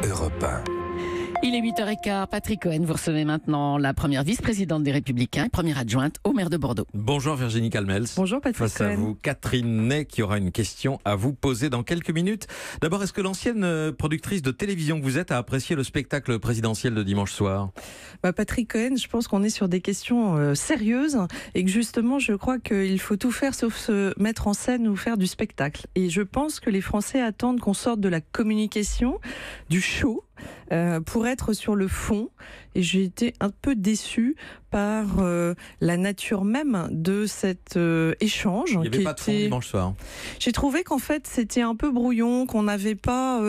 Europe 1. Il est 8h15, Patrick Cohen, vous recevez maintenant la première vice-présidente des Républicains, première adjointe au maire de Bordeaux. Bonjour Virginie Calmels. Bonjour Patrick Face Cohen. à vous, Catherine Ney qui aura une question à vous poser dans quelques minutes. D'abord, est-ce que l'ancienne productrice de télévision que vous êtes a apprécié le spectacle présidentiel de dimanche soir ? Patrick Cohen, je pense qu'on est sur des questions sérieuses et que justement, je crois qu'il faut tout faire sauf se mettre en scène ou faire du spectacle. Et je pense que les Français attendent qu'on sorte de la communication, du show, pour être sur le fond. Et j'ai été un peu déçue par la nature même de cet échange. Il n'y avait pas de fond dimanche soir. J'ai trouvé qu'en fait c'était un peu brouillon, qu'on n'avait pas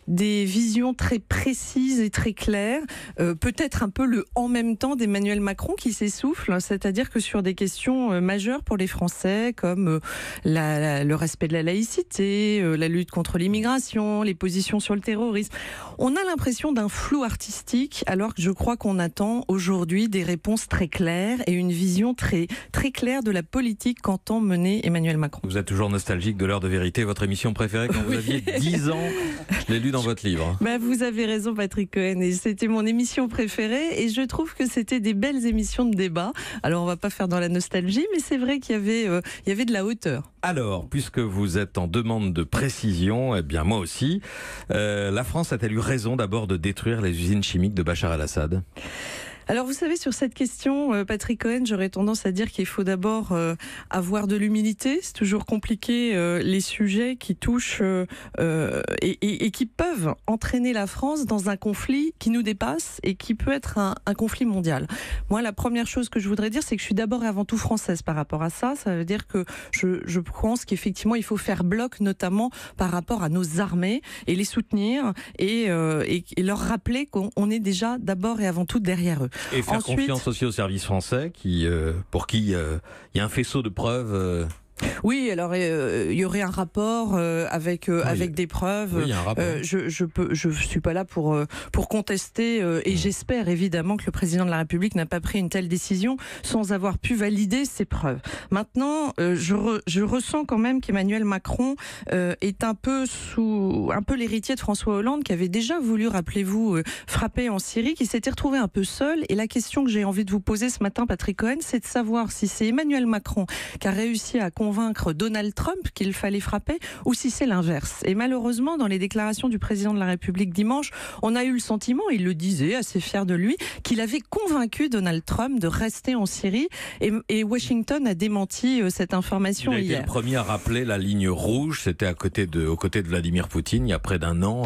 des visions très précises et très claires. Peut-être un peu le en même temps d'Emmanuel Macron qui s'essouffle, c'est-à-dire que sur des questions majeures pour les Français comme le respect de la laïcité, la lutte contre l'immigration, les positions sur le terrorisme, on a l'impression d'un flou artistique, alors que je crois qu'on attend aujourd'hui des réponses très claires et une vision très, très claire de la politique qu'entend mener Emmanuel Macron. Vous êtes toujours nostalgique de l'heure de vérité, votre émission préférée quand vous aviez 10 ans. Je l'ai lu dans votre livre. Vous avez raison Patrick Cohen, et c'était mon émission préférée et je trouve que c'était des belles émissions de débat. Alors on va pas faire dans la nostalgie, mais c'est vrai qu'il y avait de la hauteur. Alors, puisque vous êtes en demande de précision, eh bien moi aussi, la France a-t-elle eu raison d'abord de détruire les usines chimiques de Bachar el-Assad ? Alors vous savez, sur cette question, Patrick Cohen, j'aurais tendance à dire qu'il faut d'abord avoir de l'humilité. C'est toujours compliqué, les sujets qui touchent et qui peuvent entraîner la France dans un conflit qui nous dépasse et qui peut être un conflit mondial. Moi, la première chose que je voudrais dire, c'est que je suis d'abord et avant tout française par rapport à ça. Ça veut dire que je pense qu'effectivement, il faut faire bloc, notamment par rapport à nos armées et les soutenir et leur rappeler qu'on est déjà d'abord et avant tout derrière eux. Et faire confiance aussi aux services français pour qui il y a un faisceau de preuves. Oui, alors il y aurait un rapport avec des preuves. Oui, il y a un rapport. Je suis pas là pour contester et j'espère évidemment que le président de la République n'a pas pris une telle décision sans avoir pu valider ces preuves. Maintenant, je ressens quand même qu'Emmanuel Macron est un peu l'héritier de François Hollande qui avait déjà voulu, rappelez-vous, frapper en Syrie, qui s'était retrouvé un peu seul. Et la question que j'ai envie de vous poser ce matin, Patrick Cohen, c'est de savoir si c'est Emmanuel Macron qui a réussi à convaincre Donald Trump qu'il fallait frapper ou si c'est l'inverse. Et malheureusement, dans les déclarations du président de la République dimanche, on a eu le sentiment, il le disait, assez fier de lui, qu'il avait convaincu Donald Trump de rester en Syrie et Washington a démenti cette information hier. Il a été le premier à rappeler la ligne rouge, c'était aux côtés de Vladimir Poutine il y a près d'un an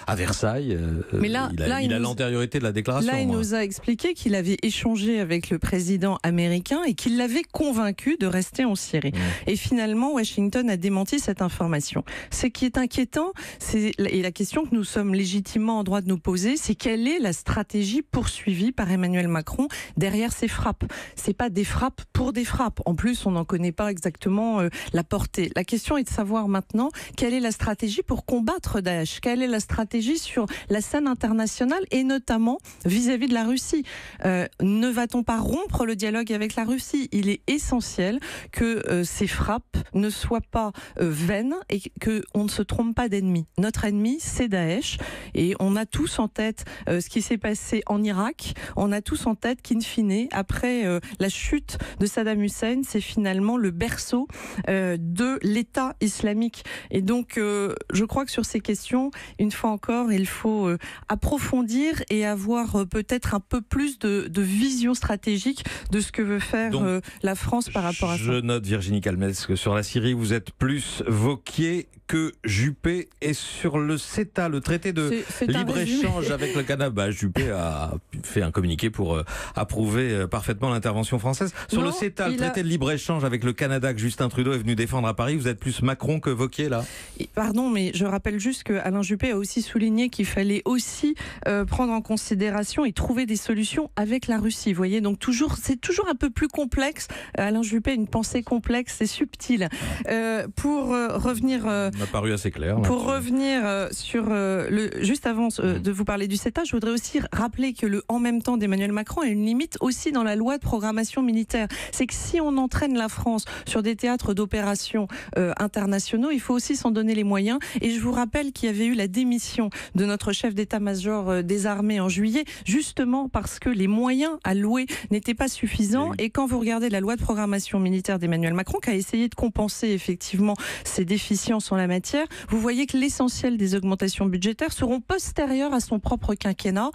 à Versailles. Mais là, il a l'antériorité de la déclaration. Là, il nous a expliqué qu'il avait échangé avec le président américain et qu'il l'avait convaincu de rester en Syrie. Et finalement, Washington a démenti cette information. Ce qui est inquiétant, et la question que nous sommes légitimement en droit de nous poser, c'est quelle est la stratégie poursuivie par Emmanuel Macron derrière ces frappes. C'est pas des frappes pour des frappes. En plus, on n'en connaît pas exactement la portée. La question est de savoir maintenant quelle est la stratégie pour combattre Daesh. Quelle est la stratégie sur la scène internationale et notamment vis-à-vis de la Russie. Ne va-t-on pas rompre le dialogue avec la Russie ? Il est essentiel que ces frappes ne soient pas vaines et qu'on ne se trompe pas d'ennemi. Notre ennemi, c'est Daesh. Et on a tous en tête ce qui s'est passé en Irak. On a tous en tête qu'in fine, après la chute de Saddam Hussein, c'est finalement le berceau de l'État islamique. Et donc, je crois que sur ces questions, une fois encore, il faut approfondir et avoir peut-être un peu plus de vision stratégique de ce que veut faire la France par rapport à ça. Je note, Virginie Calmels, que sur la Syrie, vous êtes plus Wauquiez que Juppé. Et sur le CETA, le traité de libre-échange avec le Canada, Juppé a fait un communiqué pour approuver parfaitement l'intervention française. Sur le CETA, le traité de libre-échange avec le Canada que Justin Trudeau est venu défendre à Paris, vous êtes plus Macron que Wauquiez, là ? Pardon, mais je rappelle juste qu'Alain Juppé a aussi souligné qu'il fallait aussi prendre en considération et trouver des solutions avec la Russie. Vous voyez, donc c'est toujours un peu plus complexe. Alain Juppé a une pensée complexe et subtil. Pour revenir... m'a paru assez clair. Pour revenir sur juste avant de vous parler du CETA, je voudrais aussi rappeler que le en même temps d'Emmanuel Macron a une limite aussi dans la loi de programmation militaire. C'est que si on entraîne la France sur des théâtres d'opérations internationaux, il faut aussi s'en donner les moyens. Et je vous rappelle qu'il y avait eu la démission de notre chef d'état-major des armées en juillet, justement parce que les moyens alloués n'étaient pas suffisants. Et quand vous regardez la loi de programmation militaire d'Emmanuel Macron, qui a essayé de compenser effectivement ces déficiences en la matière, vous voyez que l'essentiel des augmentations budgétaires seront postérieures à son propre quinquennat.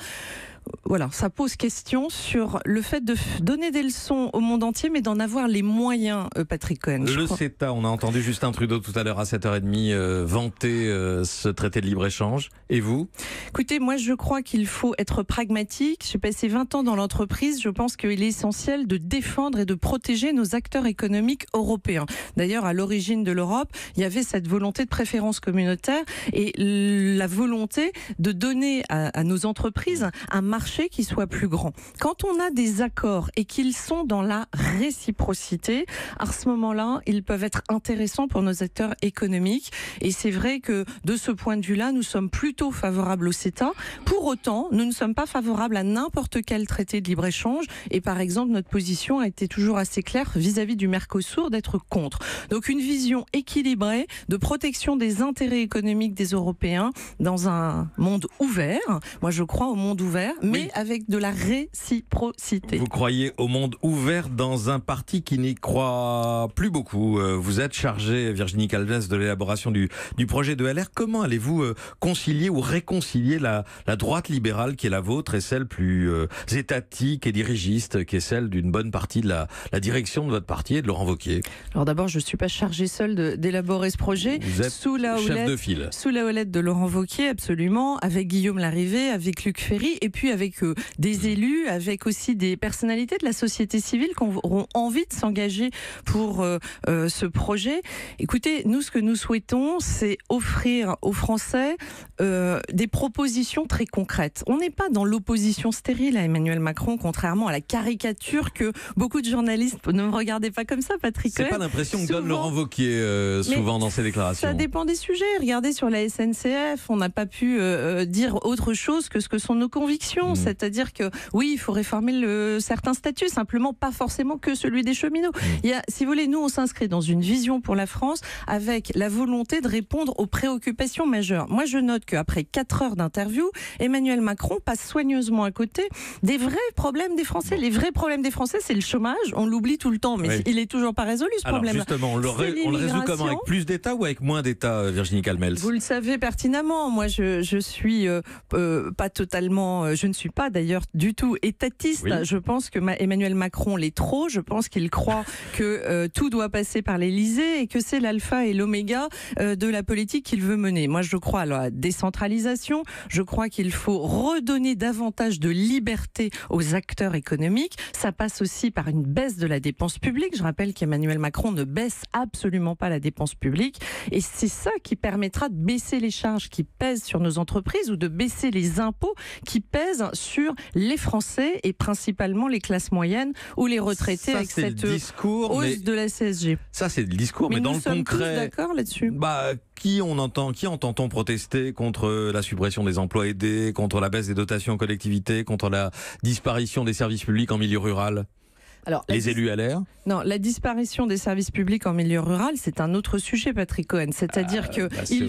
Voilà, ça pose question sur le fait de donner des leçons au monde entier, mais d'en avoir les moyens, Patrick Cohen. Le CETA, on a entendu Justin Trudeau tout à l'heure à 7h30 vanter ce traité de libre-échange. Et vous ? Écoutez, moi je crois qu'il faut être pragmatique. J'ai passé 20 ans dans l'entreprise. Je pense qu'il est essentiel de défendre et de protéger nos acteurs économiques européens. D'ailleurs, à l'origine de l'Europe, il y avait cette volonté de préférence communautaire et la volonté de donner à nos entreprises un marché qui soit plus grand. Quand on a des accords et qu'ils sont dans la réciprocité, à ce moment-là, ils peuvent être intéressants pour nos acteurs économiques. Et c'est vrai que de ce point de vue-là, nous sommes plutôt favorables au CETA. Pour autant, nous ne sommes pas favorables à n'importe quel traité de libre-échange. Et par exemple, notre position a été toujours assez claire vis-à-vis du Mercosur d'être contre. Donc une vision équilibrée de protection des intérêts économiques des Européens dans un monde ouvert. Moi, je crois au monde ouvert, mais avec de la réciprocité. Vous croyez au monde ouvert dans un parti qui n'y croit plus beaucoup. Vous êtes chargée, Virginie Calves, de l'élaboration du projet de LR. Comment allez-vous concilier ou réconcilier la droite libérale qui est la vôtre et celle plus étatique et dirigiste qui est celle d'une bonne partie de la direction de votre parti et de Laurent Wauquiez? Alors d'abord, je ne suis pas chargée seule d'élaborer ce projet. Vous êtes chef de file. Sous la houlette de Laurent Wauquiez, absolument, avec Guillaume Larrivé, avec Luc Ferry, et puis avec des élus, avec aussi des personnalités de la société civile qui auront envie de s'engager pour ce projet. Écoutez, nous, ce que nous souhaitons, c'est offrir aux Français des propositions très concrètes. On n'est pas dans l'opposition stérile à Emmanuel Macron, contrairement à la caricature que beaucoup de journalistes ne me regardez pas comme ça, Patrick Cohen. C'est pas l'impression que donne Laurent Wauquiez souvent dans ses déclarations. Ça dépend des sujets. Regardez sur la SNCF, on n'a pas pu dire autre chose que ce que sont nos convictions. C'est-à-dire que oui, il faut réformer certains statuts, simplement pas forcément que celui des cheminots. Il y a, si vous voulez, nous on s'inscrit dans une vision pour la France avec la volonté de répondre aux préoccupations majeures. Moi je note qu'après 4 heures d'interview, Emmanuel Macron passe soigneusement à côté des vrais problèmes des Français. Les vrais problèmes des Français, c'est le chômage. On l'oublie tout le temps, mais il est toujours pas résolu ce problème. Alors justement, on le résout comment? Avec plus d'État ou avec moins d'État, Virginie Calves? Vous le savez pertinemment. Moi, je suis pas totalement. Je ne suis pas d'ailleurs du tout étatiste. Oui. Je pense que Emmanuel Macron l'est trop. Je pense qu'il croit que tout doit passer par l'Élysée et que c'est l'alpha et l'oméga de la politique qu'il veut mener. Moi, je crois à la décentralisation. Je crois qu'il faut redonner davantage de liberté aux acteurs économiques. Ça passe aussi par une baisse de la dépense publique. Je rappelle qu'Emmanuel Macron ne baisse absolument pas la dépense publique. Et c'est ça qui permettra de baisser les charges qui pèsent sur nos entreprises ou de baisser les impôts qui pèsent sur les Français et principalement les classes moyennes ou les retraités ça, avec cette hausse de la CSG. Ça, c'est le discours, mais dans le concret... Nous sommes tous d'accord là-dessus. Qui entend-on protester contre la suppression des emplois aidés, contre la baisse des dotations aux collectivités, contre la disparition des services publics en milieu rural? Alors, les élus à l'air? Non, la disparition des services publics en milieu rural, c'est un autre sujet, Patrick Cohen. C'est-à-dire il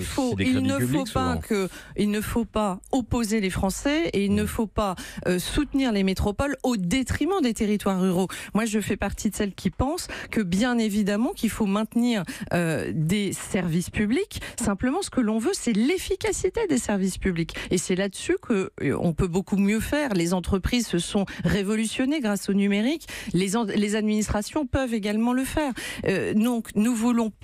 ne faut pas opposer les Français et il ne faut pas soutenir les métropoles au détriment des territoires ruraux. Moi, je fais partie de celles qui pensent que, bien évidemment, qu'il faut maintenir des services publics. Simplement, ce que l'on veut, c'est l'efficacité des services publics. Et c'est là-dessus qu'on peut beaucoup mieux faire. Les entreprises se sont révolutionnées grâce au numérique. Les administrations peuvent également le faire. Donc, nous voulons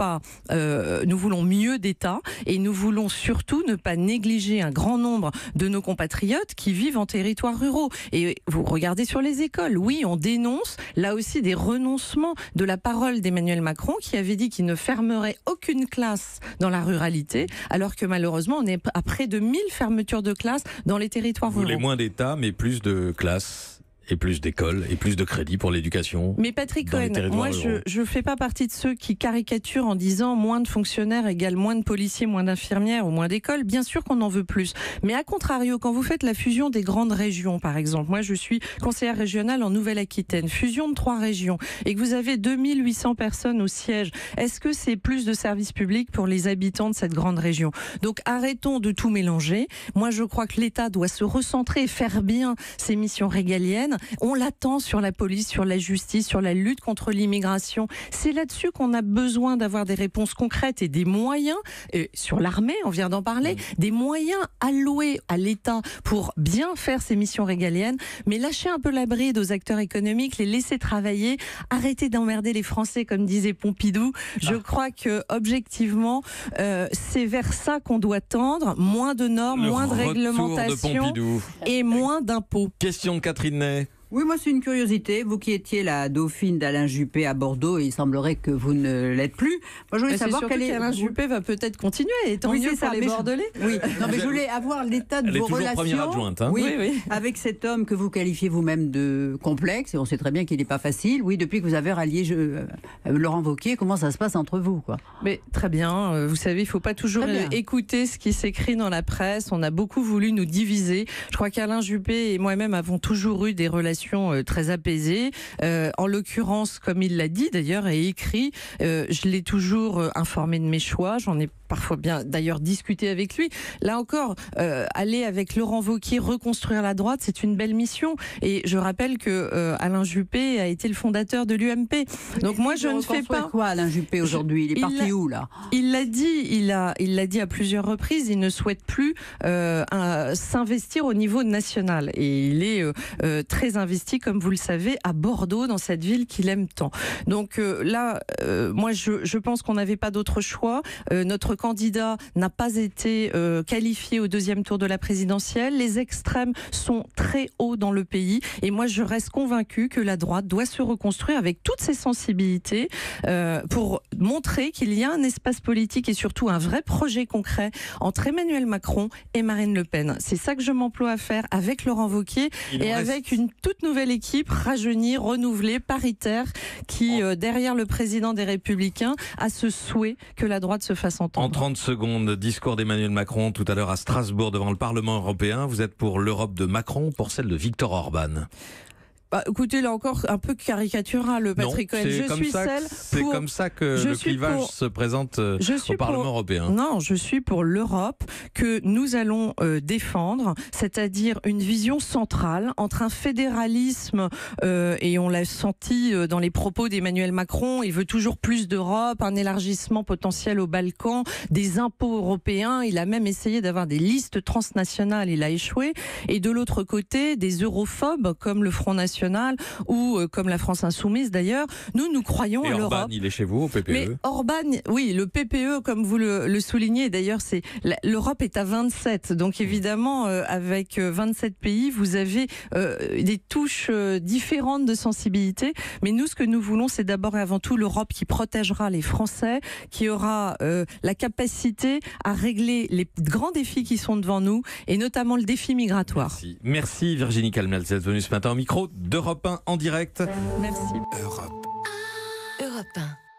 mieux d'État et nous voulons surtout ne pas négliger un grand nombre de nos compatriotes qui vivent en territoires ruraux. Et vous regardez sur les écoles, oui, on dénonce là aussi des renoncements de la parole d'Emmanuel Macron qui avait dit qu'il ne fermerait aucune classe dans la ruralité, alors que malheureusement, on est à près de 1000 fermetures de classes dans les territoires ruraux. Vous voulez moins d'État, mais plus de classes Et plus d'écoles et plus de crédits pour l'éducation. Mais Patrick Cohen, moi je fais pas partie de ceux qui caricaturent en disant moins de fonctionnaires égale moins de policiers, moins d'infirmières ou moins d'écoles. Bien sûr qu'on en veut plus. Mais à contrario, quand vous faites la fusion des grandes régions, par exemple, moi je suis conseillère régionale en Nouvelle-Aquitaine, fusion de 3 régions, et que vous avez 2800 personnes au siège, est-ce que c'est plus de services publics pour les habitants de cette grande région? Donc arrêtons de tout mélanger. Moi je crois que l'État doit se recentrer et faire bien ses missions régaliennes. On l'attend sur la police, sur la justice, sur la lutte contre l'immigration. C'est là-dessus qu'on a besoin d'avoir des réponses concrètes et des moyens. Sur l'armée, on vient d'en parler, des moyens alloués à l'État pour bien faire ses missions régaliennes, mais lâcher un peu la bride aux acteurs économiques, les laisser travailler, arrêter d'emmerder les Français, comme disait Pompidou. Je crois que objectivement, c'est vers ça qu'on doit tendre. Moins de normes, moins de réglementation et moins d'impôts. Question de Catherine Ney. Oui, moi c'est une curiosité. Vous qui étiez la dauphine d'Alain Juppé à Bordeaux, il semblerait que vous ne l'êtes plus. Moi je voulais savoir qu'Alain Juppé va peut-être continuer, et tant mieux pour les Bordelais. Oui, non, mais je voulais avoir l'état de vos relations. Première adjointe, hein. Oui, avec cet homme que vous qualifiez vous-même de complexe, et on sait très bien qu'il n'est pas facile. Oui, depuis que vous avez rallié Laurent Wauquiez, comment ça se passe entre vous, quoi? Mais très bien. Vous savez, il ne faut pas toujours écouter ce qui s'écrit dans la presse. On a beaucoup voulu nous diviser. Je crois qu'Alain Juppé et moi-même avons toujours eu des relations très apaisée. En l'occurrence, comme il l'a dit d'ailleurs et écrit, je l'ai toujours informé de mes choix. J'en ai parfois bien d'ailleurs discuté avec lui. Là encore, aller avec Laurent Wauquiez reconstruire la droite, c'est une belle mission. Et je rappelle que Alain Juppé a été le fondateur de l'UMP. Donc moi, je ne fais pas quoi Alain Juppé aujourd'hui. Il est parti où là? Il l'a dit. Il l'a dit à plusieurs reprises. Il ne souhaite plus s'investir au niveau national. Et il est très investi, comme vous le savez, à Bordeaux, dans cette ville qu'il aime tant. Donc là, moi, je pense qu'on n'avait pas d'autre choix. Notre candidat n'a pas été qualifié au 2e tour de la présidentielle. Les extrêmes sont très hauts dans le pays. Et moi, je reste convaincue que la droite doit se reconstruire avec toutes ses sensibilités pour montrer qu'il y a un espace politique et surtout un vrai projet concret entre Emmanuel Macron et Marine Le Pen. C'est ça que je m'emploie à faire avec Laurent Wauquiez et avec une toute nouvelle équipe rajeunie, renouvelée, paritaire, qui, derrière le président des Républicains, a ce souhait que la droite se fasse entendre. En 30 secondes, discours d'Emmanuel Macron tout à l'heure à Strasbourg devant le Parlement européen. Vous êtes pour l'Europe de Macron ou pour celle de Viktor Orban? Bah, écoutez, là encore, un peu caricatural, Patrick Cohen. C'est comme ça que le clivage se présente au Parlement européen. Non, je suis pour l'Europe que nous allons défendre, c'est-à-dire une vision centrale entre un fédéralisme, et on l'a senti dans les propos d'Emmanuel Macron, il veut toujours plus d'Europe, un élargissement potentiel aux Balkans, des impôts européens, il a même essayé d'avoir des listes transnationales, il a échoué, et de l'autre côté, des europhobes comme le Front National ou comme la France Insoumise d'ailleurs, nous croyons à l'Europe. Orban, il est chez vous au PPE? Mais Orban, oui, le PPE, comme vous le soulignez, d'ailleurs, l'Europe est à 27, donc évidemment, avec 27 pays, vous avez des touches différentes de sensibilité, mais nous, ce que nous voulons, c'est d'abord et avant tout l'Europe qui protégera les Français, qui aura la capacité à régler les grands défis qui sont devant nous, et notamment le défi migratoire. Merci Virginie Calmel, vous êtes venue ce matin au micro d'Europe 1 en direct. Merci. Europe 1.